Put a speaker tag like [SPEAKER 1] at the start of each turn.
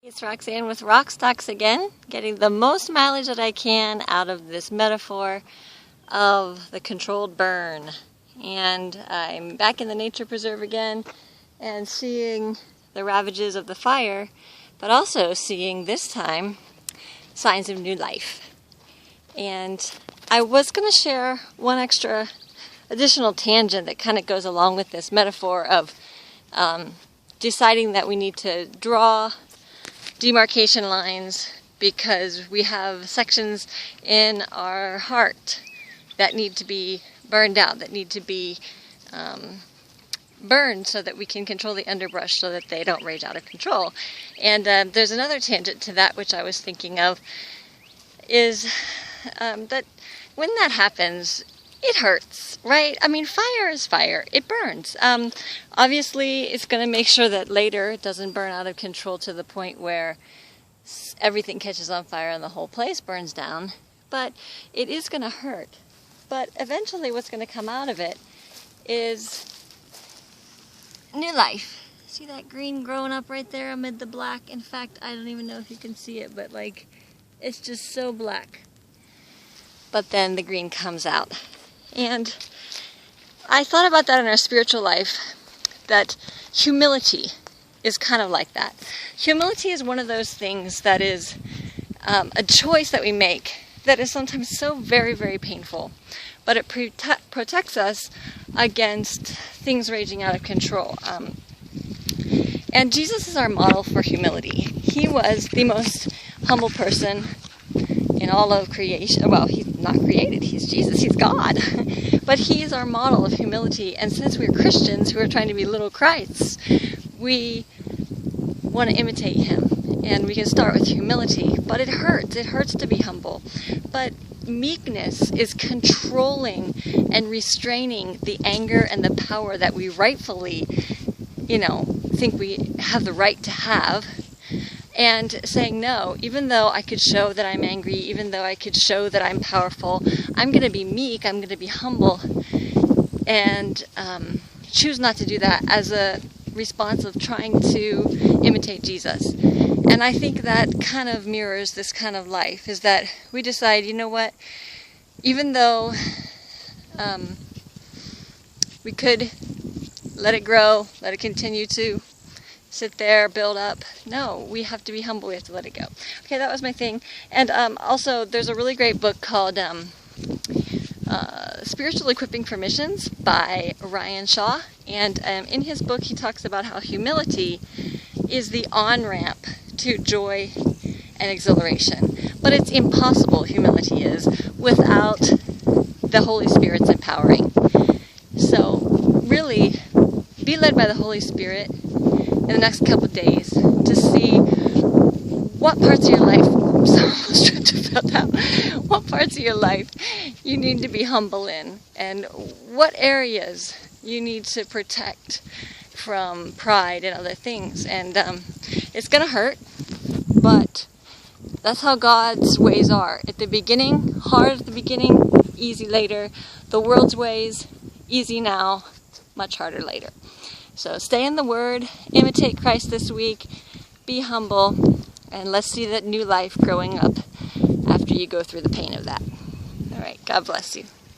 [SPEAKER 1] It's Roxanne with Rox Talks again, getting the most mileage that I can out of this metaphor of the controlled burn. And I'm back in the nature preserve again and seeing the ravages of the fire, but also seeing this time signs of new life. And I was going to share one additional tangent that kind of goes along with this metaphor of deciding that we need to draw demarcation lines because we have sections in our heart that need to be burned out, that need to be burned so that we can control the underbrush so that they don't rage out of control. And there's another tangent to that which I was thinking of is that when that happens, it hurts, right? I mean, fire is fire. It burns. Obviously, it's going to make sure that later it doesn't burn out of control to the point where everything catches on fire and the whole place burns down. But it is going to hurt. But eventually what's going to come out of it is new life. See that green growing up right there amid the black? In fact, I don't even know if you can see it, but like, it's just so black. But then the green comes out. And I thought about that in our spiritual life, that humility is kind of like that. Humility is one of those things that is a choice that we make that is sometimes so very, very painful, but it protects us against things raging out of control. And Jesus is our model for humility. He was the most humble person in all of creation. Well, he's not created, he's Jesus, he's God. But he is our model of humility. And since we're Christians who are trying to be little Christs, we want to imitate him. And we can start with humility. But it hurts to be humble. But meekness is controlling and restraining the anger and the power that we rightfully, think we have the right to have. And saying no, even though I could show that I'm angry, even though I could show that I'm powerful, I'm going to be meek, I'm going to be humble, and choose not to do that as a response of trying to imitate Jesus. And I think that kind of mirrors this kind of life, is that we decide, you know what, even though we could let it grow, let it continue to sit there, build up. No, we have to be humble. We have to let it go. Okay, that was my thing. And also, there's a really great book called Spiritual Equipping for Missions by Ryan Shaw. And in his book, he talks about how humility is the on-ramp to joy and exhilaration. But it's impossible, humility is, without the Holy Spirit's empowering. So, really, be led by the Holy Spirit in the next couple of days to see what parts of your life, I'm almost trying to fill out, what parts of your life you need to be humble in, and what areas you need to protect from pride and other things. And it's going to hurt, but that's how God's ways are. At the beginning, hard at the beginning, easy later. The world's ways, easy now, much harder later. So stay in the Word, imitate Christ this week, be humble, and let's see that new life growing up after you go through the pain of that. All right, God bless you.